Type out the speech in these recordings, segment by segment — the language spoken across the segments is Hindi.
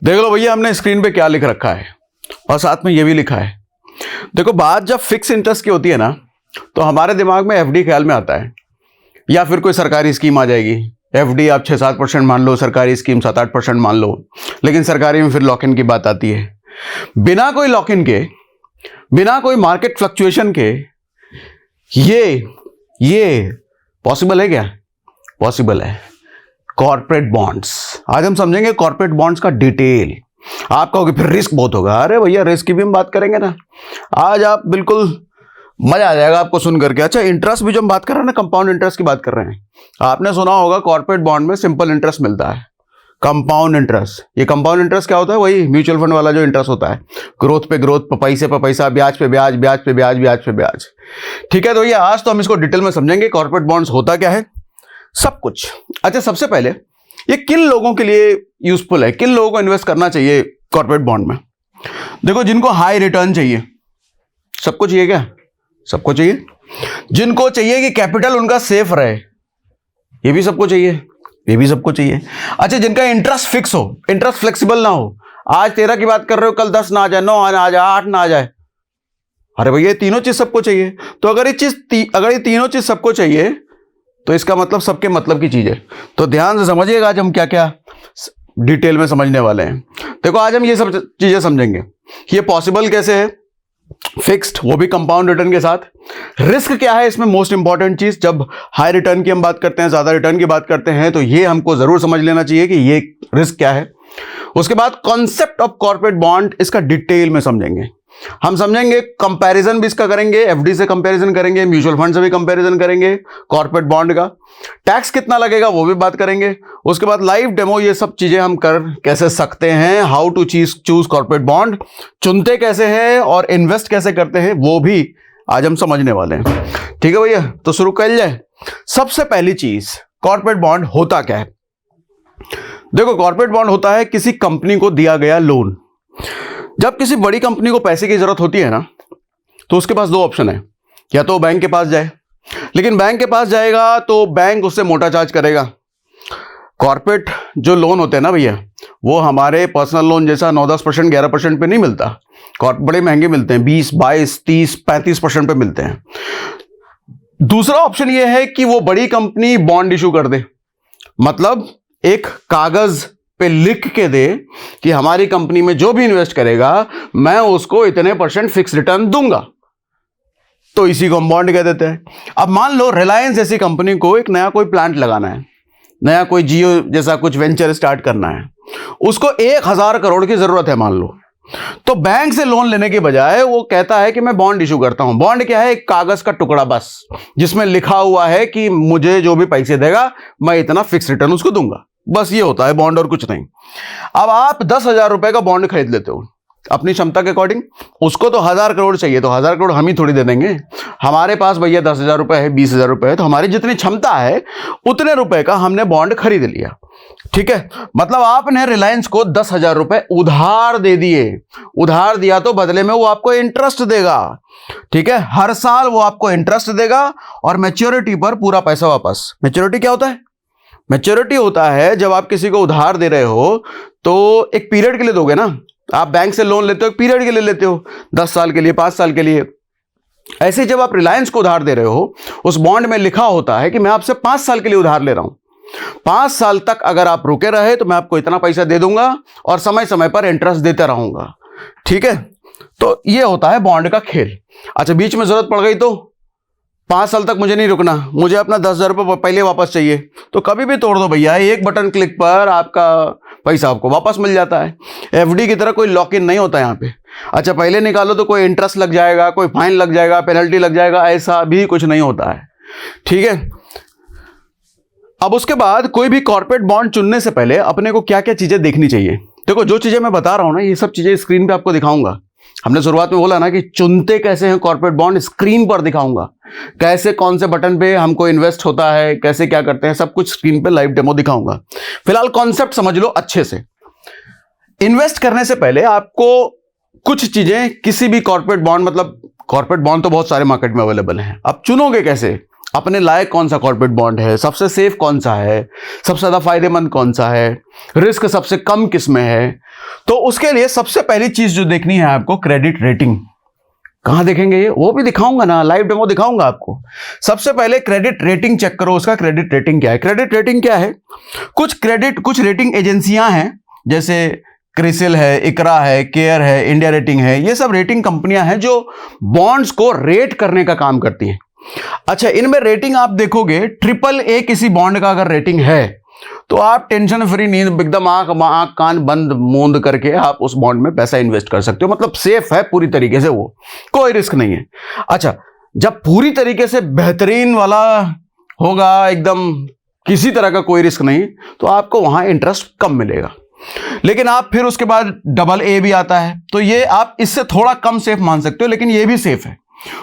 देख लो भैया, हमने स्क्रीन पे क्या लिख रखा है और साथ में ये भी लिखा है। देखो, बात जब फिक्स इंटरेस्ट की होती है ना, तो हमारे दिमाग में एफडी ख्याल में आता है, या फिर कोई सरकारी स्कीम आ जाएगी। एफडी आप 6-7% मान लो, सरकारी स्कीम 7-8% मान लो, लेकिन सरकारी में फिर लॉक इन की बात आती है। बिना कोई लॉक इन के, बिना कोई मार्केट फ्लक्चुएशन के ये पॉसिबल है क्या? पॉसिबल है। कॉर्पोरेट बॉन्ड्स, आज हम समझेंगे कॉर्पोरेट बॉन्ड्स का डिटेल। आप कहोगे फिर रिस्क बहुत होगा। अरे भैया, रिस्क की भी हम बात करेंगे ना। आज आप बिल्कुल मजा आ जाएगा आपको सुन करके। अच्छा, इंटरेस्ट भी जो हम बात कर रहे हैं ना, कंपाउंड इंटरेस्ट की बात कर रहे हैं। आपने सुना होगा कॉर्पोरेट बॉन्ड में सिंपल इंटरेस्ट मिलता है, कंपाउंड इंटरेस्ट। ये कंपाउंड इंटरेस्ट क्या होता है? वही म्यूचुअल फंड वाला जो इंटरेस्ट होता है, ग्रोथ पे ग्रोथ, पैसे पे पैसा, ब्याज पे ब्याज, ब्याज पे ब्याज, ब्याज पे ब्याज। ठीक है, तो ये आज तो हम इसको डिटेल में समझेंगे कॉर्पोरेट बॉन्ड्स होता क्या है, सब कुछ। अच्छा, सबसे पहले ये किन लोगों के लिए यूजफुल है, किन लोगों को इन्वेस्ट करना चाहिए कॉर्पोरेट बॉन्ड में? देखो, जिनको हाई रिटर्न चाहिए, सबको चाहिए क्या? सबको चाहिए। जिनको चाहिए कि कैपिटल उनका सेफ रहे, ये भी सबको चाहिए, ये भी सबको चाहिए। अच्छा, जिनका इंटरेस्ट फिक्स हो, इंटरेस्ट फ्लेक्सिबल ना हो, आज 13 की बात कर रहे हो, कल 10 ना आ जाए, 9 ना आ जाए, 8 ना आ जाए। अरे भैया, तीनों चीज सबको चाहिए। तो अगर ये तीनों चीज सबको चाहिए, तो इसका मतलब सबके मतलब की चीज है। तो ध्यान से समझिएगा, आज हम क्या क्या डिटेल में समझने वाले हैं। देखो, आज हम ये सब चीजें समझेंगे। ये पॉसिबल कैसे है, फिक्स्ड, वो भी कंपाउंड रिटर्न के साथ। रिस्क क्या है इसमें, मोस्ट इंपॉर्टेंट चीज। जब हाई रिटर्न की हम बात करते हैं, ज्यादा रिटर्न की बात करते हैं, तो ये हमको जरूर समझ लेना चाहिए कि ये रिस्क क्या है। उसके बाद कॉन्सेप्ट ऑफ कॉर्पोरेट बॉन्ड, इसका डिटेल में समझेंगे। हम समझेंगे, कंपैरिजन भी इसका करेंगे, एफडी से कंपैरिजन करेंगे, म्यूचुअल फंड से भी कंपैरिजन करेंगे कॉर्पोरेट बॉन्ड का। टैक्स कितना लगेगा वो भी बात करेंगे। उसके बाद लाइव डेमो, ये सब चीजें हम कर कैसे सकते हैं, how to choose corporate bond, चुनते कैसे हैं और इन्वेस्ट कैसे करते हैं, वो भी आज हम समझने वाले हैं। ठीक है भैया, तो शुरू कर जाए। सबसे पहली चीज, कॉर्पोरेट बॉन्ड होता क्या है? देखो, कॉर्पोरेट बॉन्ड होता है किसी कंपनी को दिया गया लोन। जब किसी बड़ी कंपनी को पैसे की जरूरत होती है ना, तो उसके पास दो ऑप्शन है। या तो बैंक के पास जाए, लेकिन बैंक के पास जाएगा तो बैंक उससे मोटा चार्ज करेगा। कॉर्पोरेट जो लोन होते हैं ना भैया, वो हमारे पर्सनल लोन जैसा 9-10%, 11% पे नहीं मिलता। बड़े महंगे मिलते हैं, 20, 22, 30, 35% पे मिलते हैं। दूसरा ऑप्शन ये है कि वो बड़ी कंपनी बॉन्ड इशू कर दे, मतलब एक कागज पे लिख के दे कि हमारी कंपनी में जो भी इन्वेस्ट करेगा, मैं उसको इतने % फिक्स रिटर्न दूंगा। तो इसी को हम बॉन्ड कह देते हैं। अब मान लो रिलायंस जैसी कंपनी को एक नया कोई प्लांट लगाना है, नया कोई जियो जैसा कुछ वेंचर स्टार्ट करना है, उसको 1000 करोड़ की जरूरत है मान लो। तो बैंक से लोन लेने के बजाय वो कहता है कि मैं बॉन्ड इशू करता हूं। बॉन्ड क्या है? एक कागज का टुकड़ा बस, जिसमें लिखा हुआ है कि मुझे जो भी पैसे देगा, मैं इतना फिक्स रिटर्न उसको दूंगा। बस ये होता है बॉन्ड, और कुछ नहीं। अब आप 10,000 रुपए का बॉन्ड खरीद लेते हो अपनी क्षमता के अकॉर्डिंग। उसको तो 1000 करोड़ चाहिए, तो 1000 करोड़ हम ही थोड़ी दे देंगे। हमारे पास भैया 10,000 रुपए है, 20,000 रुपए है, तो हमारी जितनी क्षमता है उतने रुपए का हमने बॉन्ड खरीद लिया। ठीक है, मतलब आपने रिलायंस को 10,000 रुपए उधार दे दिए। उधार दिया तो बदले में वो आपको इंटरेस्ट देगा। ठीक है, हर साल वो आपको इंटरेस्ट देगा और मैच्योरिटी पर पूरा पैसा वापस। मैच्योरिटी क्या होता है? मैच्योरिटी होता है जब आप किसी को उधार दे रहे हो तो एक पीरियड के लिए दोगे ना। आप बैंक से लोन लेते हो, एक पीरियड के लिए लेते हो, 10 साल के लिए, 5 साल के लिए। ऐसे ही जब आप रिलायंस को उधार दे रहे हो, उस बॉन्ड में लिखा होता है कि मैं आपसे 5 साल के लिए उधार ले रहा हूं। 5 साल तक अगर आप रुके रहे तो मैं आपको इतना पैसा दे दूंगा और समय समय पर इंटरेस्ट देता रहूंगा। ठीक है, तो ये होता है बॉन्ड का खेल। अच्छा, बीच में जरूरत पड़ गई तो 5 साल तक मुझे नहीं रुकना, मुझे अपना 10,000 रुपये पहले वापस चाहिए, तो कभी भी तोड़ दो भैया, एक बटन क्लिक पर आपका पैसा आपको वापस मिल जाता है। एफडी की तरह कोई लॉक इन नहीं होता यहाँ पे। अच्छा, पहले निकालो तो कोई इंटरेस्ट लग जाएगा, कोई फाइन लग जाएगा, पेनल्टी लग जाएगा, ऐसा भी कुछ नहीं होता है। ठीक है, अब उसके बाद कोई भी कॉर्पोरेट बॉन्ड चुनने से पहले अपने को क्या क्या चीजें देखनी चाहिए। देखो, जो चीजें मैं बता रहा हूं ना, ये सब चीजें स्क्रीन पे आपको दिखाऊंगा। हमने शुरुआत में बोला ना कि चुनते कैसे हैं कॉर्पोरेट बॉन्ड, स्क्रीन पर दिखाऊंगा। कैसे, कौन से बटन पे हमको इन्वेस्ट होता है, कैसे क्या करते हैं, सब कुछ स्क्रीन पे लाइव डेमो दिखाऊंगा। फिलहाल कॉन्सेप्ट समझ लो अच्छे से। इन्वेस्ट करने से पहले आपको कुछ चीजें, किसी भी कॉर्पोरेट बॉन्ड, मतलब कॉर्पोरेट बॉन्ड तो बहुत सारे मार्केट में अवेलेबल हैं, आप चुनोगे कैसे, अपने लायक कौन सा कॉर्पोरेट बॉन्ड है, सबसे सेफ कौन सा है, सबसे ज़्यादा फायदेमंद कौन सा है, रिस्क सबसे कम किस में है। तो उसके लिए सबसे पहली चीज़ जो देखनी है आपको, क्रेडिट रेटिंग। कहाँ देखेंगे ये, वो भी दिखाऊंगा ना, लाइव डेमो दिखाऊंगा आपको। सबसे पहले क्रेडिट रेटिंग चेक करो, उसका क्रेडिट रेटिंग क्या है। क्रेडिट रेटिंग क्या है, कुछ रेटिंग एजेंसियां हैं, जैसे क्रिसिल है, इकरा है, केयर है, इंडिया रेटिंग है, ये सब रेटिंग कंपनियां हैं जो बॉन्ड्स को रेट करने का काम करती हैं। अच्छा, इनमें रेटिंग आप देखोगे, AAA किसी बॉन्ड का अगर रेटिंग है तो आप टेंशन फ्री, नींद एकदम आंख कान बंद मूंद करके आप उस बॉन्ड में पैसा इन्वेस्ट कर सकते हो। मतलब सेफ है पूरी तरीके से, वो कोई रिस्क नहीं है। अच्छा, जब पूरी तरीके से बेहतरीन वाला होगा, एकदम किसी तरह का कोई रिस्क नहीं, तो आपको वहां इंटरेस्ट कम मिलेगा। लेकिन आप फिर उसके बाद AA भी आता है, तो ये आप इससे थोड़ा कम सेफ मान सकते हो, लेकिन ये भी सेफ है।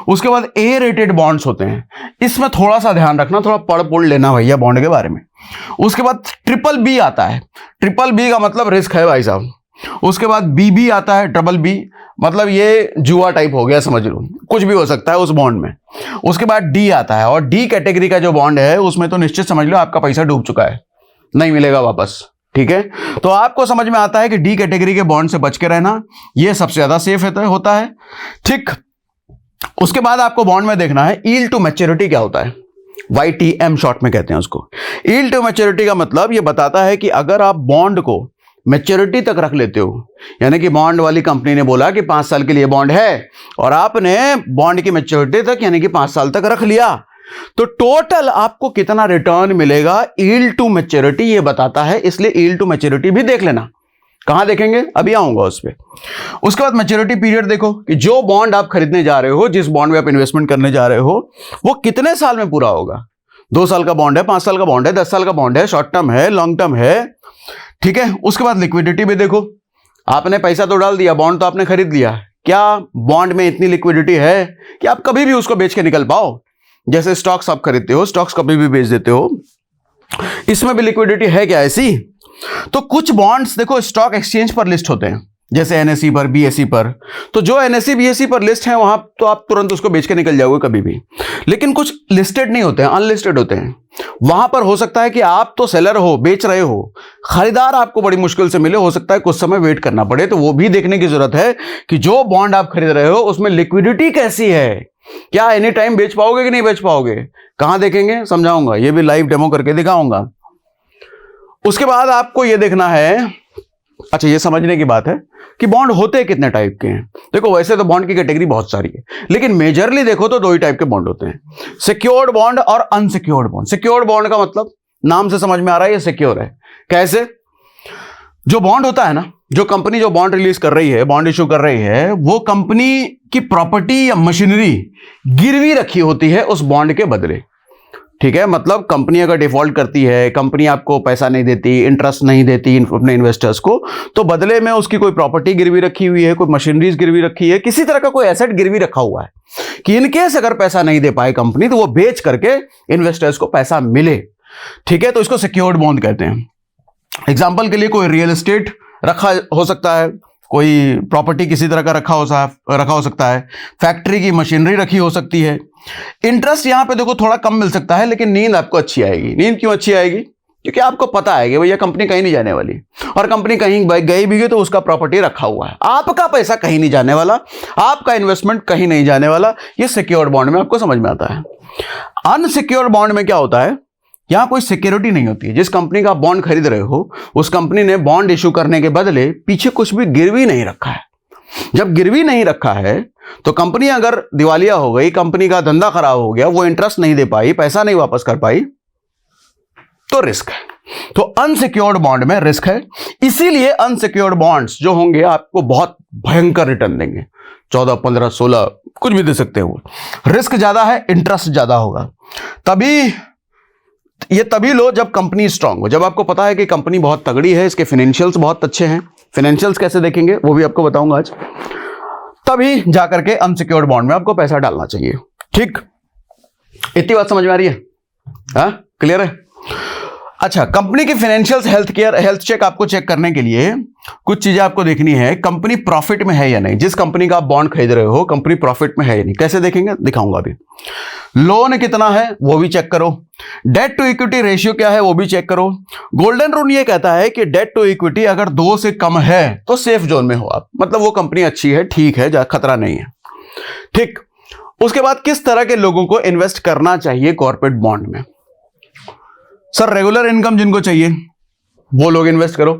उसके बाद A रेटेड बॉन्ड्स होते हैं, इसमें थोड़ा सा ध्यान रखना, थोड़ा पढ़ लेना भैया बॉन्ड के बारे में। उसके बाद BBB आता है, BBB का मतलब रिस्क है भाई साहब। उसके बाद BB आता है, BBB मतलब ये जुआ टाइप हो गया, समझ लो, कुछ भी हो सकता है उस बॉन्ड में। उसके बाद D आता है, और D कैटेगरी का जो बॉन्ड है उसमें तो निश्चित समझ लो आपका पैसा डूब चुका है, नहीं मिलेगा वापस। ठीक है, तो आपको समझ में आता है कि D कैटेगरी के बॉन्ड से बच के रहना, ये सबसे ज्यादा सेफ होता है। ठीक, उसके बाद आपको बॉन्ड में देखना है यील्ड टू मैच्योरिटी क्या होता है, YTM शॉर्ट में कहते हैं उसको। यील्ड टू मैच्योरिटी का मतलब ये बताता है कि अगर आप बॉन्ड को मैच्योरिटी तक रख लेते हो, यानी कि बॉन्ड वाली कंपनी ने बोला कि 5 साल के लिए बॉन्ड है, और आपने बॉन्ड की मैच्योरिटी तक यानी कि 5 साल तक रख लिया, तो टोटल आपको कितना रिटर्न मिलेगा, यील्ड टू मैच्योरिटी ये बताता है। इसलिए यील्ड टू मैच्योरिटी भी देख लेना। कहां देखेंगे, अभी आऊंगा उस पर। उसके बाद मैच्योरिटी पीरियड देखो कि जो बॉन्ड आप खरीदने जा रहे हो, जिस बॉन्ड में आप इन्वेस्टमेंट करने जा रहे हो, वो कितने साल में पूरा होगा। 2 साल का बॉन्ड है, 5 साल का बॉन्ड है, 10 साल का बॉन्ड है, शॉर्ट टर्म है, लॉन्ग टर्म है। ठीक है, उसके बाद लिक्विडिटी भी देखो, आपने पैसा तो डाल दिया, बॉन्ड तो आपने खरीद लिया, क्या बॉन्ड में इतनी लिक्विडिटी है कि आप कभी भी उसको बेच के निकल पाओ। जैसे स्टॉक्स आप खरीदते हो, स्टॉक्स कभी भी बेच देते हो, इसमें भी लिक्विडिटी है क्या ऐसी। तो कुछ बॉन्ड्स देखो स्टॉक एक्सचेंज पर लिस्ट होते हैं, जैसे NSE पर, BSE पर। तो जो NSE BSE पर लिस्ट है वहां तो आप तुरंत उसको बेच के निकल जाओगे कभी भी। लेकिन कुछ लिस्टेड नहीं होते हैं, अनलिस्टेड होते हैं। वहां पर हो सकता है कि आप तो सेलर हो, बेच रहे हो, खरीदार आपको बड़ी मुश्किल से मिले, हो सकता है कुछ समय वेट करना पड़े। तो वो भी देखने की जरूरत है कि जो बॉन्ड आप खरीद रहे हो उसमें लिक्विडिटी कैसी है, क्या एनी टाइम बेच पाओगे कि नहीं बेच पाओगे। कहां देखेंगे, समझाऊंगा, ये भी लाइव डेमो करके दिखाऊंगा। उसके बाद आपको ये देखना है, अच्छा ये समझने की बात है कि बॉन्ड होते कितने टाइप के हैं। देखो वैसे तो बॉन्ड की कैटेगरी बहुत सारी है, लेकिन मेजरली देखो तो 2 ही टाइप के बॉन्ड होते हैं, सिक्योर्ड बॉन्ड और अनसिक्योर्ड बॉन्ड। सिक्योर्ड बॉन्ड का मतलब नाम से समझ में आ रहा है, ये सिक्योर है। कैसे, जो बॉन्ड होता है ना, जो कंपनी जो बॉन्ड रिलीज कर रही है, बॉन्ड इशू कर रही है, वो कंपनी की प्रॉपर्टी या मशीनरी गिरवी रखी होती है उस बॉन्ड के बदले। ठीक है, मतलब कंपनी अगर डिफॉल्ट करती है, कंपनी आपको पैसा नहीं देती, इंटरेस्ट नहीं देती अपने इन्वेस्टर्स को, तो बदले में उसकी कोई प्रॉपर्टी गिरवी रखी हुई है, कोई मशीनरीज गिरवी रखी है, किसी तरह का कोई एसेट गिरवी रखा हुआ है कि इनकेस अगर पैसा नहीं दे पाए कंपनी, तो वो बेच करके इन्वेस्टर्स को पैसा मिले। ठीक है, तो इसको सिक्योर्ड बॉन्ड कहते हैं। एग्जाम्पल के लिए कोई रियल एस्टेट रखा हो सकता है, कोई प्रॉपर्टी किसी तरह का रखा हो सकता है, फैक्ट्री की मशीनरी रखी हो सकती है। इंटरेस्ट यहां पे देखो थोड़ा कम मिल सकता है, लेकिन नींद आपको अच्छी आएगी। नींद क्यों अच्छी आएगी, क्योंकि आपको पता है कि भैया कंपनी कहीं नहीं जाने वाली, और कंपनी कहीं गई भी तो उसका प्रॉपर्टी रखा हुआ है, आपका पैसा कहीं नहीं जाने वाला, आपका इन्वेस्टमेंट कहीं नहीं जाने वाला। ये सिक्योर्ड बॉन्ड में आपको समझ में आता है। अनसिक्योर्ड बॉन्ड में क्या होता है, यहां कोई सिक्योरिटी नहीं होती है। जिस कंपनी का बॉन्ड खरीद रहे हो, उस कंपनी ने बॉन्ड इशू करने के बदले पीछे कुछ भी गिरवी नहीं रखा है। जब गिरवी नहीं रखा है तो कंपनी अगर दिवालिया हो गई, कंपनी का धंधा खराब हो गया, वो इंटरेस्ट नहीं दे पाई, पैसा नहीं वापस कर पाई, तो रिस्क है। तो अनसिक्योर्ड बॉन्ड में रिस्क है। इसीलिए अनसिक्योर्ड बॉन्ड्स जो होंगे आपको बहुत भयंकर रिटर्न देंगे, 14, 15, 16 कुछ भी दे सकते हैं। वो रिस्क ज्यादा है, इंटरेस्ट ज्यादा होगा। तभी लो जब कंपनी स्ट्रांग हो, जब आपको पता है कि कंपनी बहुत तगड़ी है, इसके फाइनेंशियल्स बहुत अच्छे हैं। फाइनेंशियल्स कैसे देखेंगे वो भी आपको बताऊंगा आज। तभी जाकर के अनसिक्योर्ड बॉन्ड में आपको पैसा डालना चाहिए। ठीक, इतनी बात समझ में आ रही है, हाँ, क्लियर है। अच्छा, कंपनी की फाइनेंशियल हेल्थ चेक आपको चेक करने के लिए कुछ चीजें आपको देखनी है। कंपनी प्रॉफिट में है या नहीं, जिस कंपनी का आप बॉन्ड खरीद रहे हो कंपनी प्रॉफिट में है या नहीं, कैसे देखेंगे दिखाऊंगा अभी। लोन कितना है वो भी चेक करो, डेट टू इक्विटी रेशियो क्या है वो भी चेक करो। गोल्डन रूल ये कहता है कि डेट टू इक्विटी अगर 2 से कम है तो सेफ जोन में हो आप, मतलब वो कंपनी अच्छी है, ठीक है, खतरा नहीं है। ठीक, उसके बाद किस तरह के लोगों को इन्वेस्ट करना चाहिए कॉर्पोरेट बॉन्ड में। सर रेगुलर इनकम जिनको चाहिए वो लोग इन्वेस्ट करो,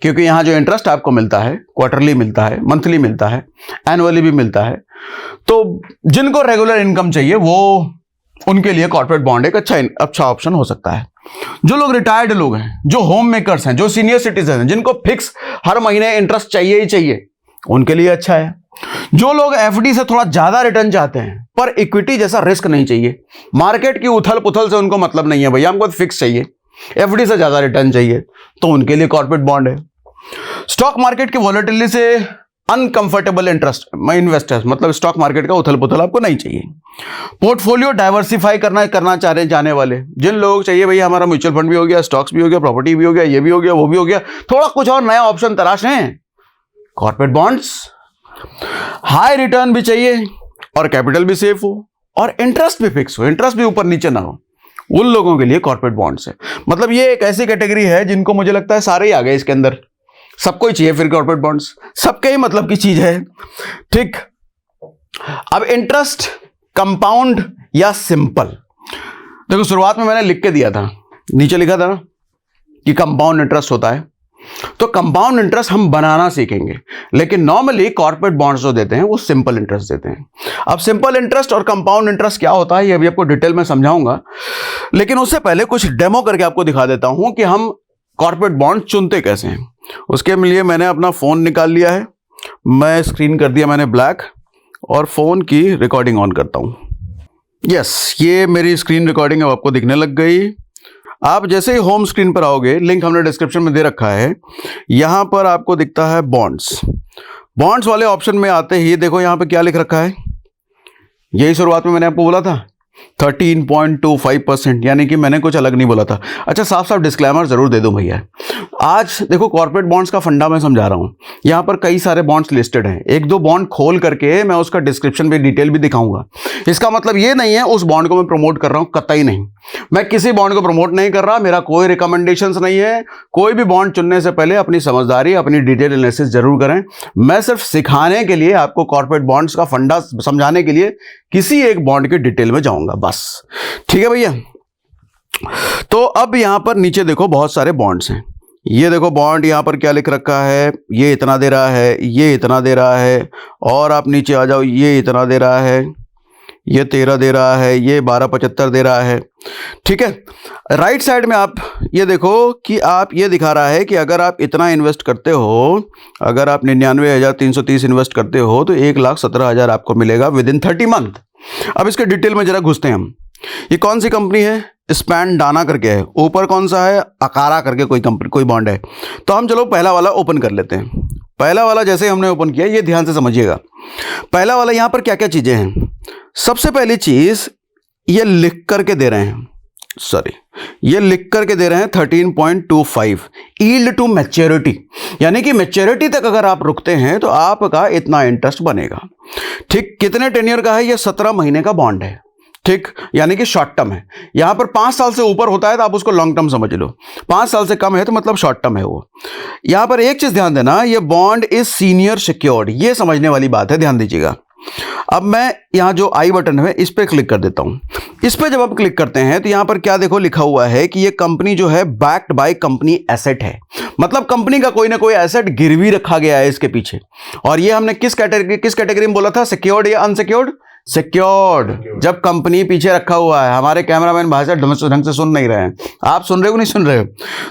क्योंकि यहां जो इंटरेस्ट आपको मिलता है क्वार्टरली मिलता है, मंथली मिलता है, एनुअली भी मिलता है। तो जिनको रेगुलर इनकम चाहिए वो उनके लिए कॉर्पोरेट बॉन्ड एक अच्छा ऑप्शन हो सकता है। जो लोग रिटायर्ड लोग हैं, जो होम मेकर्स हैं, जो सीनियर सिटीजन हैं, जिनको फिक्स हर महीने इंटरेस्ट चाहिए ही चाहिए, उनके लिए अच्छा है। जो लोग एफडी से थोड़ा ज्यादा रिटर्न चाहते हैं पर इक्विटी जैसा रिस्क नहीं चाहिए, मार्केट की उथल पुथल से उनको मतलब नहीं है, भैया हमको तो फिक्स चाहिए, एफडी से ज्यादा रिटर्न चाहिए, तो उनके लिए कॉर्पोरेट बॉन्ड है। स्टॉक मार्केट की वॉलेटिलिटी से अनकंफर्टेबल इन्वेस्टर्स, मतलब स्टॉक मार्केट का उथल पुथल आपको नहीं चाहिए। पोर्टफोलियो डाइवर्सिफाई करना चाह रहे हैं जाने वाले, जिन लोग चाहिए भैया हमारा म्यूचुअल फंड भी हो गया, स्टॉक्स भी हो गया, प्रॉपर्टी भी हो गया, ये भी हो गया, वो भी हो गया, थोड़ा कुछ और नया ऑप्शन तलाश रहे हैं, कॉर्पोरेट बॉन्ड्स। हाई रिटर्न भी चाहिए और कैपिटल भी सेफ हो और इंटरेस्ट भी फिक्स हो, इंटरेस्ट भी ऊपर नीचे ना हो, उन लोगों के लिए कॉर्पोरेट बॉन्ड्स है। मतलब ये एक ऐसी कैटेगरी है जिनको मुझे लगता है सारे ही आ गए इसके अंदर, सबको ही चाहिए फिर कॉर्पोरेट बॉन्ड्स, सबके ही मतलब की चीज है। ठीक, अब इंटरेस्ट कंपाउंड या सिंपल, देखो शुरुआत में मैंने लिख के दिया था, नीचे लिखा था ना कि कंपाउंड इंटरेस्ट होता है, तो कंपाउंड इंटरेस्ट हम बनाना सीखेंगे, लेकिन नॉर्मली कॉर्पोरेट बॉन्ड्स जो देते हैं वो सिंपल इंटरेस्ट देते हैं। अब सिंपल इंटरेस्ट और कंपाउंड इंटरेस्ट क्या होता है ये अभी आपको डिटेल में समझाऊंगा, लेकिन उससे पहले कुछ डेमो करके आपको दिखा देता हूं कि हम कॉर्पोरेट बॉन्ड चुनते कैसे हैं। उसके लिए मैंने अपना फोन निकाल लिया है, मैं स्क्रीन कर दिया मैंने ब्लैक और फोन की रिकॉर्डिंग ऑन करता हूं। यस, ये मेरी स्क्रीन रिकॉर्डिंग अब आपको दिखने लग गई। आप जैसे ही होम स्क्रीन पर आओगे, लिंक हमने डिस्क्रिप्शन में दे रखा है, यहां पर आपको दिखता है बॉन्ड्स। बॉन्ड्स वाले ऑप्शन में आते ही देखो यहां पे क्या लिख रखा है, यही शुरुआत में मैंने आपको बोला था 13.25%, यानी कि मैंने कुछ अलग नहीं बोला था। अच्छा, साफ साफ डिस्क्लेमर जरूर दे दूं भैया, आज देखो कॉर्पोरेट बॉन्ड्स का फंडा मैं समझा रहा हूं, यहां पर कई सारे बॉन्ड्स लिस्टेड हैं, एक दो बॉन्ड खोल करके मैं उसका डिस्क्रिप्शन में डिटेल भी दिखाऊंगा। इसका मतलब ये नहीं है उस बॉन्ड को मैं प्रमोट कर रहा हूं, कतई नहीं, मैं किसी बॉन्ड को प्रमोट नहीं कर रहा, मेरा कोई रिकमेंडेशंस नहीं है। कोई भी बॉन्ड चुनने से पहले अपनी समझदारी, अपनी डिटेल एनालिसिस जरूर करें। मैं सिर्फ सिखाने के लिए, आपको कॉर्पोरेट बॉन्ड्स का फंडा समझाने के लिए किसी एक बॉन्ड के डिटेल में जाऊंगा बस, ठीक है भैया। तो अब यहां पर नीचे देखो बहुत सारे बॉन्ड्स हैं, ये देखो बॉन्ड यहां पर क्या लिख रखा है, ये इतना दे रहा है, ये इतना दे रहा है, और आप नीचे आ जाओ, ये इतना दे रहा है, ये 13 दे रहा है, ये 12.75 दे रहा है, ठीक है। राइट साइड में आप ये देखो कि आप ये दिखा रहा है कि अगर आप इतना इन्वेस्ट करते हो, अगर आप 99,330 इन्वेस्ट करते हो तो 1,17,000 आपको मिलेगा विद इन 30 मंथ। अब इसके डिटेल में जरा घुसते हैं हम। ये कौन सी कंपनी है, स्पैनडाना करके है, ऊपर कौन सा है, अकारा करके कोई बॉन्ड है। तो हम चलो पहला वाला ओपन कर लेते हैं। पहला वाला जैसे हमने ओपन किया, ये ध्यान से समझिएगा, पहला वाला यहाँ पर क्या क्या चीजें हैं। सबसे पहली चीज ये लिख करके दे रहे हैं, ये लिख करके दे रहे हैं 13.25 यील्ड टू मैच्योरिटी, यानी कि मैच्योरिटी तक अगर आप रुकते हैं तो आपका इतना इंटरेस्ट बनेगा। ठीक, कितने टेन्योर का है, ये 17 महीने का बॉन्ड है, ठीक, यानी कि शॉर्ट टर्म है। यहां पर 5 साल से ऊपर होता है तो आप उसको लॉन्ग टर्म समझ लो, 5 साल से कम है तो मतलब शॉर्ट टर्म है वो। यहां पर एक चीज ध्यान देना, ये बॉन्ड इज सीनियर सिक्योर्ड, ये समझने वाली बात है, ध्यान दीजिएगा। अब मैं यहां जो आई बटन है इस पर क्लिक कर देता हूं। इस पर जब आप क्लिक करते हैं तो यहां पर क्या देखो लिखा हुआ है कि ये कंपनी जो है बैक्ड बाय कंपनी एसेट है, मतलब कंपनी का कोई ना कोई एसेट गिरवी रखा गया है इसके पीछे। और ये हमने किस कैटेगरी में बोला था, सिक्योर्ड या अनसिक्योर्ड, सिक्योर्ड। जब कंपनी पीछे रखा हुआ है, हमारे कैमरामैन भाई साहब ढंग से सुन नहीं रहे हैं, आप सुन रहे हो नहीं सुन रहे हो,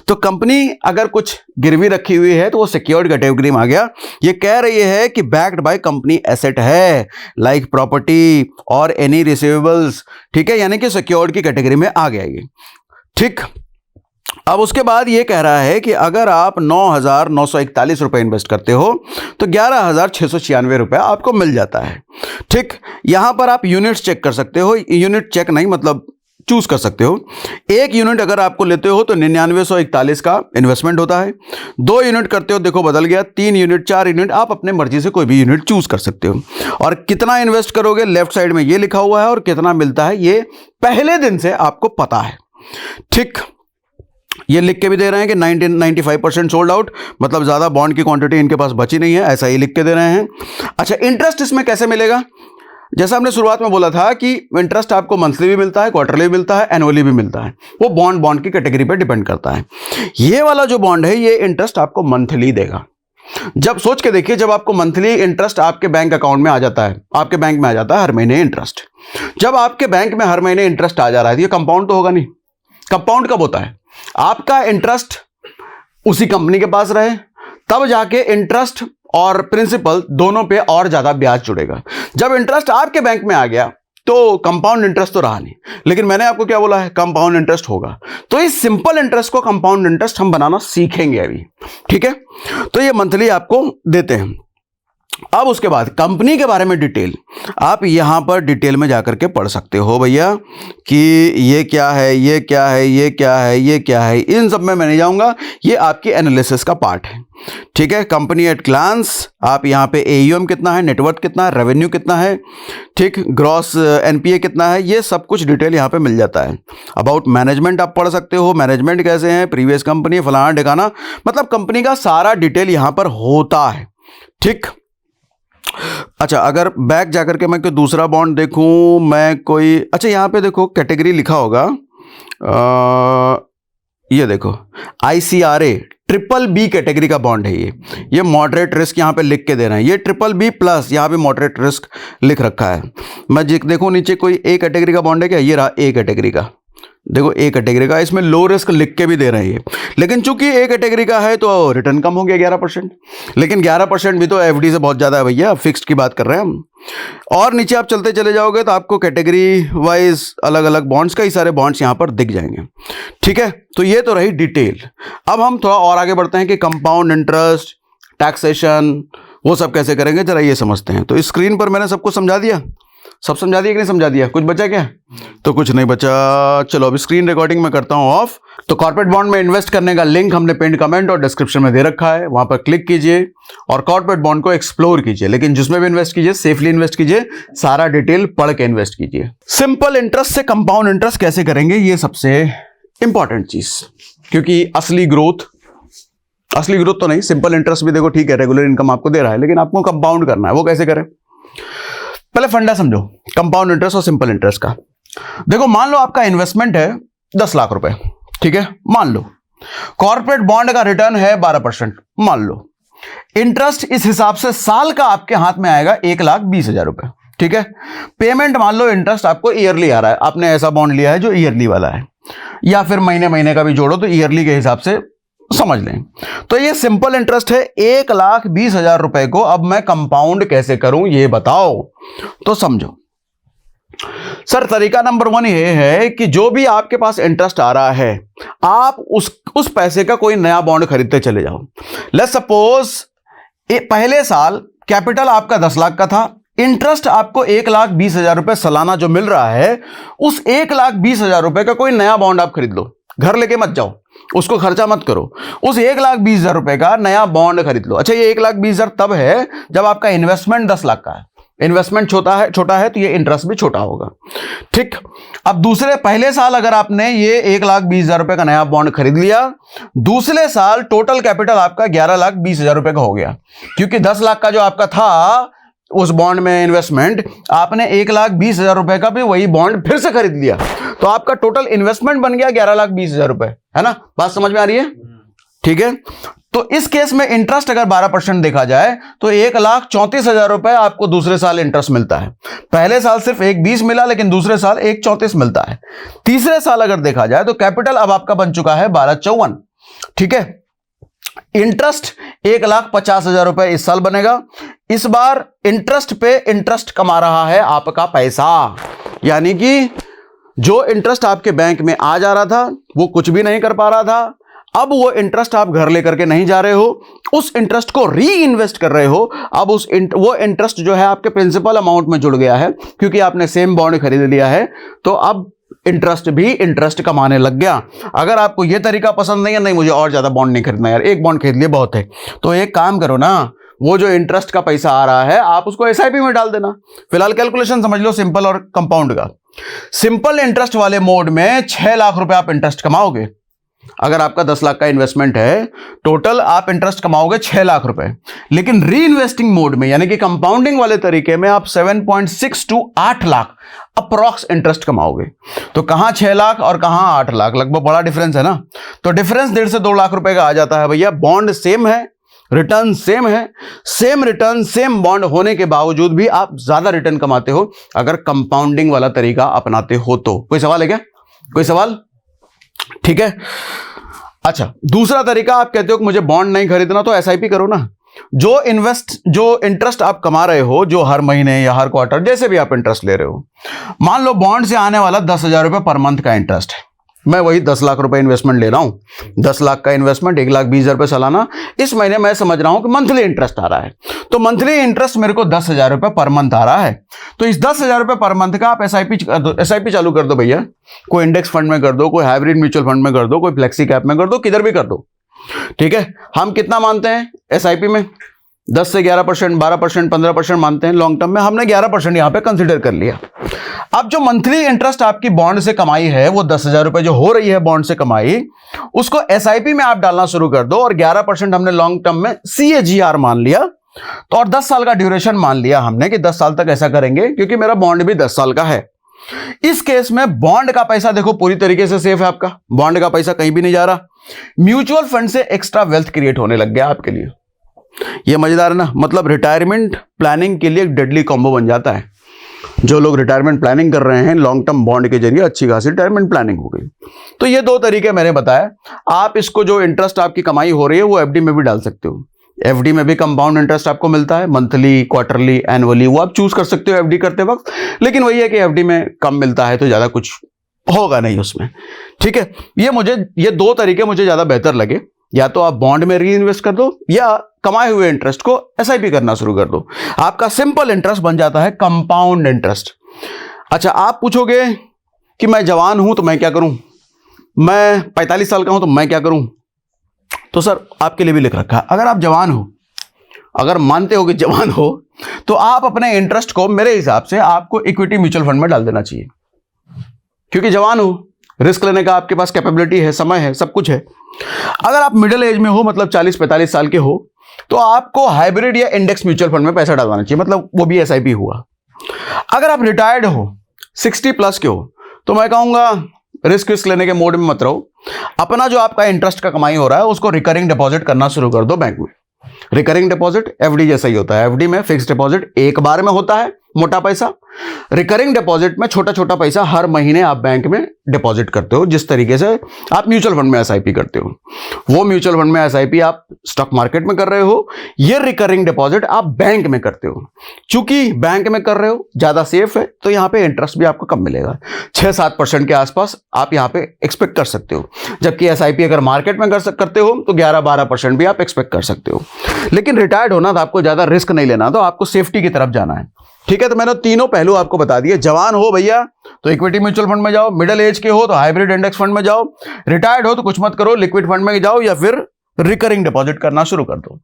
तो कंपनी अगर कुछ गिरवी रखी हुई है तो वो सिक्योर्ड कैटेगरी में आ गया। ये कह रही है कि बैक्ड बाय कंपनी एसेट है, लाइक प्रॉपर्टी और एनी रिसीवेबल्स, ठीक है, यानी कि सिक्योर्ड की कैटेगरी में आ गया ये, ठीक। अब उसके बाद ये कह रहा है कि अगर आप 9,941 रुपए इन्वेस्ट करते हो तो 11,696 रुपए आपको मिल जाता है, ठीक। यहां पर आप यूनिट्स चेक कर सकते हो, यूनिट चेक नहीं मतलब चूज कर सकते हो। 1 यूनिट अगर आपको लेते हो तो 9941 का इन्वेस्टमेंट होता है। 2 यूनिट करते हो, देखो बदल गया, 3 यूनिट, 4 यूनिट, आप अपने मर्जी से कोई भी यूनिट चूज कर सकते हो। और कितना इन्वेस्ट करोगे लेफ्ट साइड में ये लिखा हुआ है, और कितना मिलता है ये पहले दिन से आपको पता है। ठीक, ये लिख के भी दे रहे हैं कि 95% सोल्ड आउट, मतलब ज़्यादा बॉन्ड की क्वांटिटी इनके पास बची नहीं है, ऐसा ही लिख के दे रहे हैं। अच्छा, इंटरेस्ट इसमें कैसे मिलेगा? जैसा हमने शुरुआत में बोला था कि इंटरेस्ट आपको मंथली भी मिलता है, क्वार्टरली भी मिलता है, एनुअली भी मिलता है। वो बॉन्ड की कैटेगरी पे डिपेंड करता है। ये वाला जो बॉन्ड है ये इंटरेस्ट आपको मंथली देगा। जब सोच के देखिए, जब आपको मंथली इंटरेस्ट आपके बैंक अकाउंट में आ जाता है, आपके बैंक में आ जाता है हर महीने इंटरेस्ट, जब आपके बैंक में हर महीने इंटरेस्ट आ जा रहा है, ये कंपाउंड तो होगा नहीं। कंपाउंड कब होता है? आपका इंटरेस्ट उसी कंपनी के पास रहे, तब जाके इंटरेस्ट और प्रिंसिपल दोनों पे और ज्यादा ब्याज जुड़ेगा। जब इंटरेस्ट आपके बैंक में आ गया तो कंपाउंड इंटरेस्ट तो रहा नहीं, लेकिन मैंने आपको क्या बोला है, कंपाउंड इंटरेस्ट होगा। तो इस सिंपल इंटरेस्ट को कंपाउंड इंटरेस्ट हम बनाना सीखेंगे अभी, ठीक है। तो ये मंथली आपको देते हैं। अब उसके बाद कंपनी के बारे में डिटेल आप यहां पर डिटेल में जाकर के पढ़ सकते हो भैया, कि ये क्या है, ये क्या है, ये क्या है, ये क्या है। इन सब में मैं नहीं जाऊंगा, ये आपकी एनालिसिस का पार्ट है, ठीक है। कंपनी एट ग्लांस, आप यहां पे एयूएम कितना है, नेटवर्थ कितना है, रेवेन्यू कितना है, ठीक, ग्रॉस एनपीए कितना है, ये सब कुछ डिटेल यहां पे मिल जाता है। अबाउट मैनेजमेंट आप पढ़ सकते हो, मैनेजमेंट कैसे हैं, प्रीवियस कंपनी, फलाना ठिकाना, मतलब कंपनी का सारा डिटेल यहां पर होता है, ठीक। अच्छा, अगर बैक जाकर के मैं कोई दूसरा बॉन्ड देखूं, मैं कोई, अच्छा यहाँ पे देखो कैटेगरी लिखा होगा, ये देखो ICRA BBB कैटेगरी का बॉन्ड है ये मॉडरेट रिस्क यहाँ पे लिख के दे रहे हैं, ये BBB+ यहाँ पे मॉडरेट रिस्क लिख रखा है। मैं देखो नीचे कोई A कैटेगरी का बॉन्ड है क्या, ये रहा A कैटेगरी का, देखो A कैटेगरी का, इसमें लो रिस्क लिख के भी दे रहे हैं ये, लेकिन चूंकि A कैटेगरी का है तो रिटर्न कम हो गया 11%, लेकिन 11% भी तो FD से बहुत ज़्यादा है भैया, फिक्स्ड की बात कर रहे हैं हम। और नीचे आप चलते चले जाओगे तो आपको कैटेगरी वाइज अलग अलग बॉन्ड्स, कई सारे बॉन्ड्स यहाँ पर दिख जाएंगे, ठीक है। तो ये तो रही डिटेल। अब हम थोड़ा और आगे बढ़ते हैं कि कंपाउंड इंटरेस्ट, टैक्सेशन, वो सब कैसे करेंगे, जरा ये समझते हैं। तो स्क्रीन पर मैंने सबको समझा दिया, सब समझा दिया कि नहीं समझा दिया, कुछ बचा क्या? तो कुछ नहीं बचा। चलो अब स्क्रीन रिकॉर्डिंग में करता हूं ऑफ। तो कॉर्पोरेट बॉन्ड में इन्वेस्ट करने का लिंक हमने पिन कमेंट और डिस्क्रिप्शन में दे रखा है, वहां पर क्लिक कीजिए और कॉर्पोरेट बॉन्ड को एक्सप्लोर कीजिए, लेकिन जिसमें भी इन्वेस्ट कीजिए सेफली इन्वेस्ट कीजिए, सारा डिटेल पढ़ के इन्वेस्ट कीजिए। सिंपल इंटरेस्ट से कंपाउंड इंटरेस्ट कैसे करेंगे, ये सबसे इंपॉर्टेंट चीज, क्योंकि असली ग्रोथ तो नहीं, सिंपल इंटरेस्ट भी देखो ठीक है, रेगुलर इनकम आपको दे रहा है, लेकिन आपको कंपाउंड करना है, वो कैसे करें? पहले फंडा समझो कंपाउंड इंटरेस्ट और सिंपल इंटरेस्ट का। देखो मान लो आपका इन्वेस्टमेंट है 10 लाख रुपए, ठीक है, मान लो कॉर्पोरेट बॉन्ड का रिटर्न है 12%, मान लो इंटरेस्ट इस हिसाब से साल का आपके हाथ में आएगा 1,20,000 रुपए, ठीक है। पेमेंट मान लो इंटरेस्ट आपको ईयरली आ रहा है, आपने ऐसा बॉन्ड लिया है जो ईयरली वाला है, या फिर महीने महीने का भी जोड़ो तो ईयरली के हिसाब से समझ लें। तो ये सिंपल इंटरेस्ट है 1,20,000 रुपए को। अब मैं कंपाउंड कैसे करूं ये बताओ, तो समझो सर। तरीका नंबर 1 ये है कि जो भी आपके पास इंटरेस्ट आ रहा है, आप उस पैसे का कोई नया बॉन्ड खरीदते चले जाओ। लेट्स सपोज पहले साल कैपिटल आपका 10 लाख का था, इंटरेस्ट आपको 1,20,000 रुपए सालाना जो मिल रहा है, उस 1,20,000 रुपए का कोई नया बॉन्ड आप खरीद लो, घर लेके मत जाओ, उसको खर्चा मत करो, उस 1,20,000 रुपए का नया बॉन्ड खरीद लो। अच्छा, ये 1,20,000 तब है जब आपका इन्वेस्टमेंट 10 लाख का है, इन्वेस्टमेंट छोटा है तो ये इंटरेस्ट भी छोटा होगा, ठीक। अब पहले साल अगर आपने ये 1,20,000 रुपए का नया बॉन्ड खरीद लिया, दूसरे साल टोटल कैपिटल आपका 11,20,000 रुपए का हो गया, क्योंकि 10 लाख का जो आपका था उस बॉन्ड में इन्वेस्टमेंट, आपने 1,20,000 रुपए का भी वही बॉन्ड फिर से खरीद लिया, तो आपका टोटल इन्वेस्टमेंट बन गया 11,20,000 रुपए, है ना? बात समझ में आ रही है, ठीक है। तो इस केस में इंटरेस्ट अगर 12% देखा जाए तो 1,34,000 रुपए आपको दूसरे साल इंटरेस्ट मिलता है। पहले साल सिर्फ 1,20 मिला, लेकिन दूसरे साल 1,34 मिलता है। तीसरे साल अगर देखा जाए तो कैपिटल अब आपका बन चुका है 12,54, ठीक है। इंटरेस्ट 1,50,000 रुपए इस साल बनेगा। इस बार इंटरेस्ट पे इंटरेस्ट कमा रहा है आपका पैसा, यानी कि जो इंटरेस्ट आपके बैंक में आ जा रहा था वो कुछ भी नहीं कर पा रहा था, अब वो इंटरेस्ट आप घर लेकर के नहीं जा रहे हो, उस इंटरेस्ट को री इन्वेस्ट कर रहे हो। अब वो इंटरेस्ट जो है आपके प्रिंसिपल अमाउंट में जुड़ गया है, क्योंकि आपने सेम बॉन्ड खरीद लिया है, तो अब इंटरेस्ट भी इंटरेस्ट कमाने लग गया। अगर आपको ये तरीका पसंद नहीं है, नहीं मुझे और ज्यादा बॉन्ड नहीं खरीदना यार, एक बॉन्ड खरीद लिए बहुत है, तो एक काम करो ना, वो जो इंटरेस्ट का पैसा आ रहा है आप उसको एसआईपी में डाल देना। फिलहाल कैलकुलेशन समझ लो सिंपल और कंपाउंड का। सिंपल इंटरेस्ट वाले मोड में 6 लाख रुपए आप इंटरेस्ट कमाओगे। अगर आपका 10 लाख का इन्वेस्टमेंट है, टोटल आप इंटरेस्ट कमाओगे 6 लाख रुपए। लेकिन री इन्वेस्टिंग मोड में यानी कि कंपाउंडिंग वाले तरीके में आप 7.6 to 8 लाख अप्रॉक्स इंटरेस्ट कमाओगे। तो कहां 6 लाख और कहां 8 लाख, लगभग बड़ा डिफरेंस है ना। तो डिफरेंस 1.5 से 2 लाख रुपए का आ जाता है भैया। बॉन्ड सेम है, रिटर्न सेम है, सेम रिटर्न सेम बॉन्ड होने के बावजूद भी आप ज्यादा रिटर्न कमाते हो अगर कंपाउंडिंग वाला तरीका अपनाते हो तो। कोई सवाल है क्या? कोई सवाल? ठीक है। अच्छा, दूसरा तरीका, आप कहते हो कि मुझे बॉन्ड नहीं खरीदना तो एसआईपी करो ना। जो इंटरेस्ट आप कमा रहे हो, जो हर महीने या हर क्वार्टर जैसे भी आप इंटरेस्ट ले रहे हो, मान लो बॉन्ड से आने वाला 10,000 रुपए पर मंथ का इंटरेस्ट है। मैं वही 10 लाख रुपए इन्वेस्टमेंट ले रहा हूं, 10 लाख का इन्वेस्टमेंट, 1,20,000 रुपए सालाना। इस महीने मैं समझ रहा हूं कि मंथली इंटरेस्ट आ रहा है, तो मंथली इंटरेस्ट मेरे को 10,000 रुपए पर मंथ आ रहा है। तो इस 10,000 रुपए पर मंथ का आप एसआईपी चालू कर दो भैया। कोई इंडेक्स फंड में कर दो, कोई हाइब्रिड म्यूचुअल फंड में कर दो, कोई फ्लेक्सी कैप में कर दो, किधर भी कर दो। ठीक है। हम कितना मानते हैं एसआईपी में? 10 से 11%, 12%, 15% मानते हैं लॉन्ग टर्म में। हमने 11% यहां पे कंसीडर कर लिया। अब जो मंथली इंटरेस्ट आपकी बॉन्ड से कमाई है, वो 10,000 रुपए जो हो रही है बॉन्ड से कमाई, उसको एसआईपी में आप डालना शुरू कर दो। और 11% हमने लॉन्ग टर्म में CAGR मान लिया, तो और 10 साल का ड्यूरेशन मान लिया हमने कि 10 साल तक ऐसा करेंगे, क्योंकि मेरा बॉन्ड भी 10 साल का है। इस केस में बॉन्ड का पैसा देखो पूरी तरीके से सेफ है आपका, बॉन्ड का पैसा कहीं भी नहीं जा रहा। म्यूचुअल फंड से एक्स्ट्रा वेल्थ क्रिएट होने लग गया आपके लिए। ये मजेदार है ना, मतलब रिटायरमेंट प्लानिंग के लिए एक डेडली कॉम्बो बन जाता है। जो लोग रिटायरमेंट प्लानिंग कर रहे हैं, लॉन्ग टर्म बॉन्ड के जरिए अच्छी खासी रिटायरमेंट प्लानिंग हो गई। तो ये 2 तरीके मैंने बताया। आप इसको, जो इंटरेस्ट आपकी कमाई हो रही है, वो एफडी में भी डाल सकते हो। एफडी में भी कंपाउंड इंटरेस्ट आपको मिलता है, मंथली, क्वार्टरली, एनुअली, वो आप चूज कर सकते हो एफडी करते वक्त। लेकिन वही है कि एफडी में कम मिलता है तो ज्यादा कुछ होगा नहीं उसमें। ठीक है। ये 2 तरीके मुझे ज्यादा बेहतर लगे। या तो आप बॉन्ड में री इन्वेस्ट कर दो, या कमाए हुए इंटरेस्ट को एसआईपी करना शुरू कर दो। आपका सिंपल इंटरेस्ट बन जाता है कंपाउंड इंटरेस्ट। अच्छा, आप पूछोगे कि मैं जवान हूं तो मैं क्या करूं, मैं 45 साल का हूं तो मैं क्या करूं? तो सर आपके लिए भी लिख रखा है, अगर आप जवान हो, अगर मानते हो कि जवान हो, तो आप अपने इंटरेस्ट को, मेरे हिसाब से आपको इक्विटी म्यूचुअल फंड में डाल देना चाहिए। क्योंकि जवान हो, रिस्क लेने का आपके पास कैपेबिलिटी है, समय है, सब कुछ है। अगर आप मिडिल एज में हो, मतलब 40-45 साल के हो, तो आपको हाइब्रिड या इंडेक्स म्यूचुअल फंड में पैसा डालना चाहिए, मतलब वो भी एसआईपी हुआ। अगर आप रिटायर्ड हो, 60 प्लस के हो, तो मैं कहूंगा रिस्क लेने के मोड में मत रहो। अपना जो आपका इंटरेस्ट का कमाई हो रहा है उसको रिकरिंग डिपॉजिट करना शुरू कर दो बैंक में। रिकरिंग डिपॉजिट एफडी जैसा ही होता है। एफडी में फिक्स डिपॉजिट एक बार में होता है, मोटा पैसा। रिकरिंग डिपॉजिट में छोटा छोटा पैसा हर महीने आप बैंक में डिपॉजिट करते हो, जिस तरीके से आप म्यूचुअल फंड में एसआईपी करते हो। वो म्यूचुअल फंड में एसआईपी आप स्टॉक मार्केट में कर रहे हो, ये रिकरिंग डिपॉजिट आप बैंक में करते हो। चूंकि बैंक में कर रहे हो, ज्यादा सेफ है, तो यहां पे इंटरेस्ट भी आपको कम मिलेगा, 6-7% के आसपास आप यहां पे एक्सपेक्ट कर सकते हो। जबकि एसआईपी अगर मार्केट में करते हो तो 11-12% भी आप एक्सपेक्ट कर सकते हो। लेकिन रिटायर्ड होना तो आपको ज्यादा रिस्क नहीं लेना, तो आपको सेफ्टी की तरफ जाना है। ठीक है। तो मैंने तीनों पहलू आपको बता दिए। जवान हो भैया तो इक्विटी म्यूचुअल फंड में जाओ, मिडिल एज के हो तो हाइब्रिड इंडेक्स फंड में जाओ, रिटायर्ड हो तो कुछ मत करो, लिक्विड फंड में जाओ, या फिर रिकरिंग डिपॉजिट करना शुरू कर दो।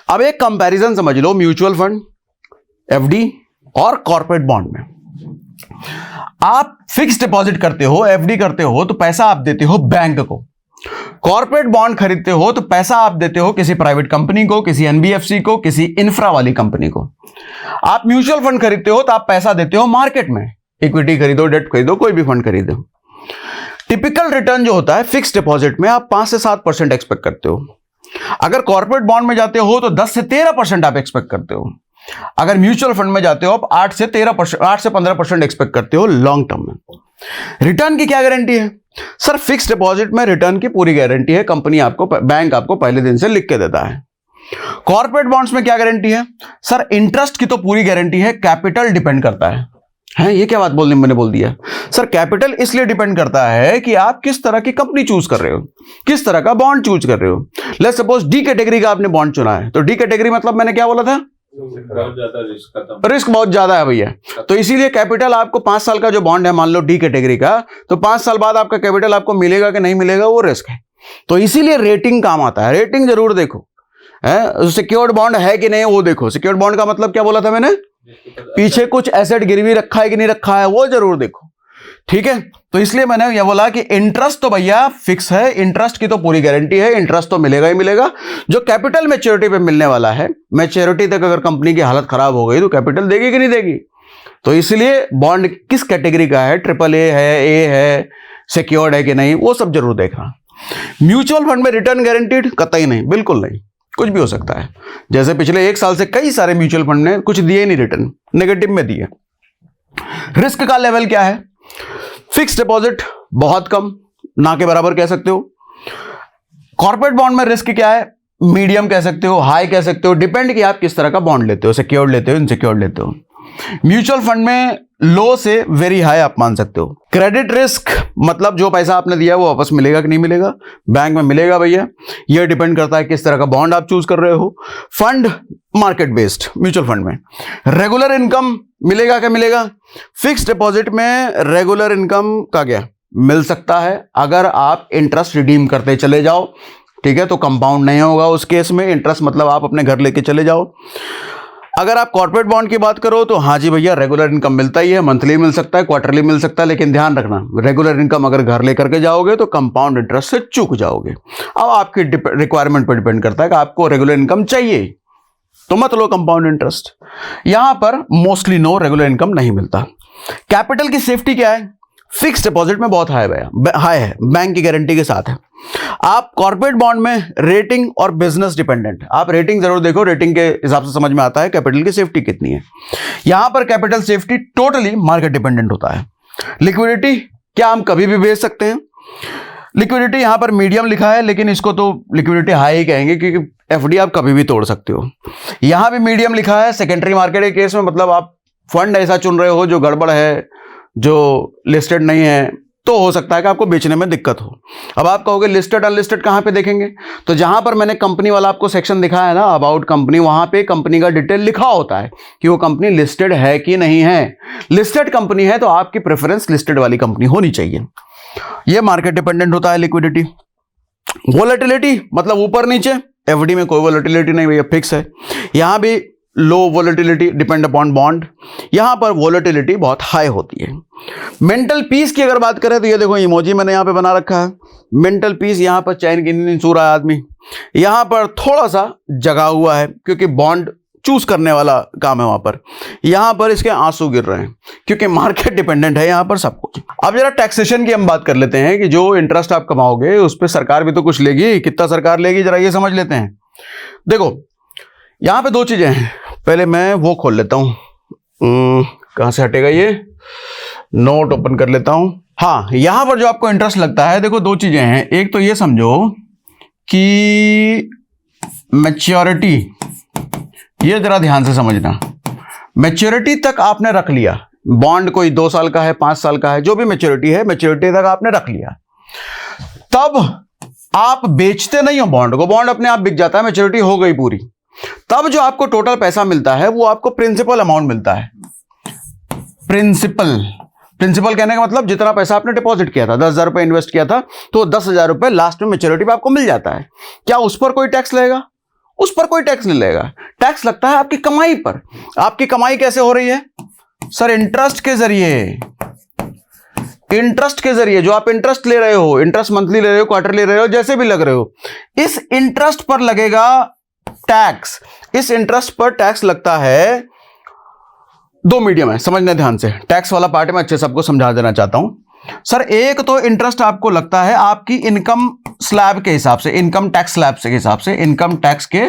अब एक कंपैरिजन समझ लो म्यूचुअल फंड, एफडी और कॉर्पोरेट बॉन्ड में। आप फिक्स डिपॉजिट करते हो, एफडी करते हो, तो पैसा आप देते हो बैंक को। कॉर्पोरेट बॉन्ड खरीदते हो तो पैसा आप देते हो किसी प्राइवेट कंपनी को, किसी एनबीएफसी को, किसी इंफ्रा वाली कंपनी को। आप म्यूचुअल फंड खरीदते हो तो आप पैसा देते हो मार्केट में, इक्विटी खरीदो, डेट खरीदो, कोई भी फंड खरीदो। टिपिकल रिटर्न जो होता है फिक्स डिपॉजिट में आप 5 से 7% एक्सपेक्ट करते हो। अगर कॉर्पोरेट बॉन्ड में जाते हो तो 10 से 13% आप एक्सपेक्ट करते हो। अगर म्यूचुअल फंड में जाते हो आप 8 से 15% एक्सपेक्ट करते हो लॉन्ग टर्म में। रिटर्न की क्या गारंटी है? सर फिक्स डिपॉजिट में रिटर्न की पूरी गारंटी है, कंपनी आपको, बैंक आपको पहले दिन से लिख के देता है। कॉर्पोरेट बॉन्ड्स में क्या गारंटी है? सर इंटरेस्ट की तो पूरी गारंटी है, कैपिटल डिपेंड करता है। ये क्या बात मैंने बोल दिया? सर कैपिटल इसलिए डिपेंड करता है कि आप किस तरह की कंपनी चूज कर रहे हो, किस तरह का बॉन्ड चूज कर रहे हो। लेट्स सपोज डी कैटेगरी का आपने बॉन्ड चुना है, तो डी कैटेगरी मतलब मैंने क्या बोला था? बहुत ज्यादा रिस्क खत्म, रिस्क बहुत ज्यादा है भैया। तो इसीलिए कैपिटल आपको 5 साल का जो बॉन्ड है, मान लो डी कैटेगरी का, तो 5 साल बाद आपका कैपिटल आपको मिलेगा कि नहीं मिलेगा, वो रिस्क है। तो इसीलिए रेटिंग काम आता है। रेटिंग जरूर देखो, है सिक्योर्ड बॉन्ड है कि नहीं वो देखो। सिक्योर्ड बॉन्ड का मतलब क्या बोला था मैंने, पीछे कुछ एसेट गिरवी रखा है कि नहीं रखा है, वो जरूर देखो, ठीक है। तो इसलिए मैंने ये बोला कि इंटरेस्ट तो भैया फिक्स है, इंटरेस्ट की तो पूरी गारंटी है, इंटरेस्ट तो मिलेगा ही मिलेगा। जो कैपिटल मैच्योरिटी पे मिलने वाला है, मैच्योरिटी तक अगर कंपनी की हालत खराब हो गई तो कैपिटल देगी कि नहीं देगी। तो इसलिए बॉन्ड किस कैटेगरी का है, AAA है, ए है, सिक्योर्ड है कि नहीं, वो सब जरूर देखना। म्यूचुअल फंड में रिटर्न गारंटीड कतई नहीं, बिल्कुल नहीं, कुछ भी हो सकता है। जैसे पिछले 1 साल से कई सारे म्यूचुअल फंड ने कुछ दिए नहीं, रिटर्न नेगेटिव में दिए। रिस्क का लेवल क्या है, फिक्स डिपॉजिट बहुत कम, ना के बराबर कह सकते हो। कॉर्पोरेट बॉन्ड में रिस्क क्या है, मीडियम कह सकते हो, हाई कह सकते हो, डिपेंड कि आप किस तरह का बॉन्ड लेते हो, सिक्योर्ड लेते हो, इनसिक्योर्ड लेते हो। म्यूचुअल फंड में लो से वेरी हाई आप मान सकते हो। क्रेडिट रिस्क मतलब जो पैसा आपने दिया वो वापस मिलेगा कि नहीं मिलेगा, बैंक में मिलेगा भैया, ये डिपेंड करता है किस तरह का बॉन्ड आप चूज कर रहे हो। Fund market based mutual fund में रेगुलर इनकम मिलेगा क्या मिलेगा, फिक्स डिपॉजिट में रेगुलर इनकम का क्या मिल सकता है अगर आप इंटरेस्ट रिडीम करते चले जाओ, ठीक है। तो कंपाउंड नहीं होगा उस केस में, इंटरेस्ट मतलब आप अपने घर लेके चले जाओ। अगर आप कॉर्पोरेट बॉन्ड की बात करो तो हाँ जी भैया, रेगुलर इनकम मिलता ही है, मंथली मिल सकता है, क्वार्टरली मिल सकता है, लेकिन ध्यान रखना रेगुलर इनकम अगर घर लेकर के जाओगे तो कंपाउंड इंटरेस्ट से चूक जाओगे। अब आपकी रिक्वायरमेंट पर डिपेंड करता है कि आपको रेगुलर इनकम चाहिए तो मत लो कंपाउंड इंटरेस्ट। यहां पर मोस्टली नो, रेगुलर इनकम नहीं मिलता। कैपिटल की सेफ्टी क्या है, फिक्स डिपॉजिट में बहुत हाई है, बैंक की गारंटी के साथ है। आप कॉर्पोरेट बॉन्ड में रेटिंग और बिजनेस डिपेंडेंट, आप रेटिंग जरूर देखो, रेटिंग के हिसाब से समझ में आता है कैपिटल की सेफ्टी कितनी है। यहां पर capital safety totally market dependent होता है। लिक्विडिटी क्या हम कभी भी बेच सकते हैं, लिक्विडिटी यहां पर मीडियम लिखा है, लेकिन इसको तो लिक्विडिटी हाई ही कहेंगे क्योंकि एफडी आप कभी भी तोड़ सकते हो। यहां भी मीडियम लिखा है। सेकेंडरी मार्केट के केस में मतलब आप फंड ऐसा चुन रहे हो जो गड़बड़ है, जो लिस्टेड नहीं है, तो हो सकता है कि आपको बेचने में दिक्कत हो। अब आप कहोगे लिस्टेड अनलिस्टेड कहां पे देखेंगे, तो जहां पर मैंने कंपनी वाला आपको सेक्शन दिखाया है ना, अबाउट कंपनी, वहां पे कंपनी का डिटेल लिखा होता है कि वो कंपनी लिस्टेड है कि नहीं है। लिस्टेड कंपनी है तो आपकी प्रेफरेंस लिस्टेड वाली कंपनी होनी चाहिए। ये मार्केट डिपेंडेंट होता है। लिक्विडिटी, वोलेटिलिटी मतलब ऊपर नीचे, एफडी में कोई वोलेटिलिटी नहीं भैया, फिक्स है। यहां भी लो वोलेटिलिटी डिपेंड अपॉन बॉन्ड, यहां पर वोलेटिलिटी बहुत हाई होती है। मेंटल पीस की अगर बात करें तो ये देखो इमोजी मैंने यहां पे बना रखा है, मेंटल पीस। यहां पर चैन की नींद सो रहा है आदमी, यहां पर थोड़ा सा जगा हुआ है क्योंकि बॉन्ड चूज करने वाला काम है वहां पर। यहां पर इसके आंसू गिर रहे हैं क्योंकि मार्केट डिपेंडेंट है यहां पर सब कुछ। अब जरा टैक्सेशन की हम बात कर लेते हैं कि जो इंटरेस्ट आप कमाओगे उस पर सरकार भी तो कुछ लेगी, कितना सरकार लेगी जरा ये समझ लेते हैं। देखो यहां पे 2 चीजें हैं, पहले मैं वो खोल लेता हूं, कहां से हटेगा ये, नोट ओपन कर लेता हूं। हाँ, यहां पर जो आपको इंटरेस्ट लगता है, देखो 2 चीजें हैं। एक तो ये समझो कि मैच्योरिटी, ये जरा ध्यान से समझना, मैच्योरिटी तक आपने रख लिया, बॉन्ड कोई 2 साल का है, 5 साल का है, जो भी मैच्योरिटी है, मैच्योरिटी तक आपने रख लिया, तब आप बेचते नहीं हो बॉन्ड को, बॉन्ड अपने आप बिक जाता है, मैच्योरिटी हो गई पूरी। तब जो आपको टोटल पैसा मिलता है वो आपको प्रिंसिपल अमाउंट मिलता है। प्रिंसिपल कहने का मतलब जितना पैसा आपने डिपॉजिट किया था, 10,000 रुपए इन्वेस्ट किया था, तो 10,000 रुपए लास्ट में मैच्योरिटी पे आपको मिल जाता है। क्या उस पर कोई टैक्स लगेगा? उस पर कोई टैक्स नहीं लगेगा। टैक्स लगता है आपकी कमाई पर। आपकी कमाई कैसे हो रही है सर? इंटरेस्ट के जरिए। इंटरेस्ट के जरिए जो आप इंटरेस्ट ले रहे हो, इंटरेस्ट मंथली ले रहे हो, क्वार्टर ले रहे हो, जैसे भी लग रहे हो, इस इंटरेस्ट पर लगेगा टैक्स। इस इंटरेस्ट पर टैक्स लगता है, 2 मीडियम है, समझना ध्यान से। टैक्स वाला पार्ट में अच्छे सबको समझा देना चाहता हूं सर। एक तो इंटरेस्ट आपको लगता है आपकी इनकम स्लैब के हिसाब से, इनकम टैक्स स्लैब के हिसाब से, इनकम टैक्स के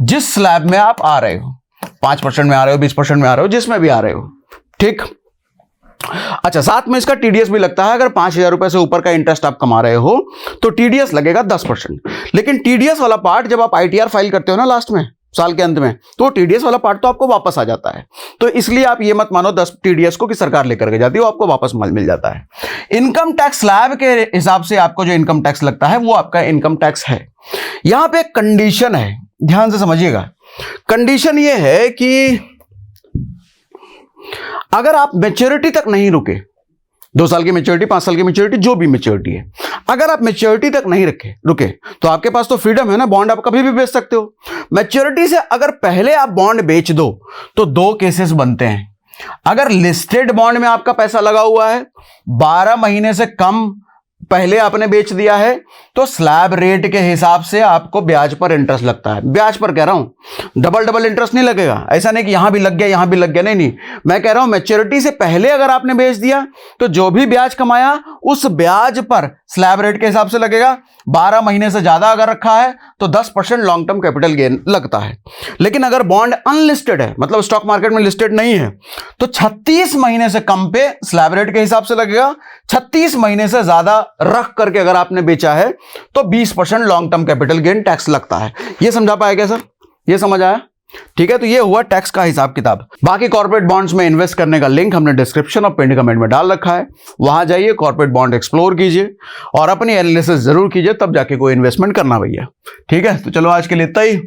जिस स्लैब में आप आ रहे हो, 5% में आ रहे हो, 20% में आ रहे हो, जिसमें भी आ रहे हो, ठीक। अच्छा, साथ में इसका टीडीएस भी लगता है। अगर 5,000 रुपए से ऊपर का इंटरेस्ट आप कमा रहे हो तो टीडीएस लगेगा 10%। लेकिन टीडीएस वाला पार्ट जब आप आईटीआर फाइल करते हो ना लास्ट में, साल के अंत में, तो टीडीएस वाला पार्ट तो आपको वापस आ जाता है। तो इसलिए आप ये मत मानो 10 टीडीएस को कि सरकार लेकर के जाती है, वो आपको वापस मिल जाता है। इनकम टैक्स स्लैब के हिसाब से आपको जो इनकम टैक्स लगता है वो आपका इनकम टैक्स है। यहां पे एक कंडीशन है, ध्यान से समझिएगा। कंडीशन ये है कि अगर आप मैच्योरिटी तक नहीं रुके, 2 साल की मैच्योरिटी, 5 साल की मैच्योरिटी, जो भी मैच्योरिटी है, अगर आप मैच्योरिटी तक नहीं रुके तो आपके पास तो फ्रीडम है ना, बॉन्ड आप कभी भी बेच सकते हो। मैच्योरिटी से अगर पहले आप बॉन्ड बेच दो तो 2 केसेस बनते हैं। अगर लिस्टेड बॉन्ड में आपका पैसा लगा हुआ है, 12 महीने से कम पहले आपने बेच दिया है, तो स्लैब रेट के हिसाब से आपको ब्याज पर इंटरेस्ट लगता है। ब्याज पर कह रहा हूं, डबल इंटरेस्ट नहीं लगेगा। ऐसा नहीं कि यहां भी लग गया यहां भी लग गया, नहीं, मैं कह रहा हूं मैच्योरिटी से पहले अगर आपने बेच दिया तो जो भी ब्याज कमाया उस ब्याज पर स्लैब रेट के हिसाब से लगेगा। 12 महीने से ज्यादा अगर रखा है तो 10% लॉन्ग टर्म कैपिटल गेन लगता है। लेकिन अगर बॉन्ड अनलिस्टेड है, मतलब स्टॉक मार्केट में लिस्टेड नहीं है, तो 36 महीने से कम पे स्लैब रेट के हिसाब से लगेगा। 36 महीने से ज्यादा रख करके अगर आपने बेचा है तो 20% long term capital gain tax लगता है। यह समझा पाया क्या सर? यह समझ आया? ठीक है, तो ये हुआ टैक्स का हिसाब किताब। बाकी कॉर्पोरेट बॉन्ड्स में इन्वेस्ट करने का लिंक हमने डिस्क्रिप्शन और पिन कमेंट में डाल रखा है, वहां जाइए, कॉर्पोरेट बॉन्ड एक्सप्लोर कीजिए और अपनी एनालिसिस जरूर कीजिए, तब जाके कोई इन्वेस्टमेंट करना भैया। ठीक है, तो चलो आज के लिए इतना ही।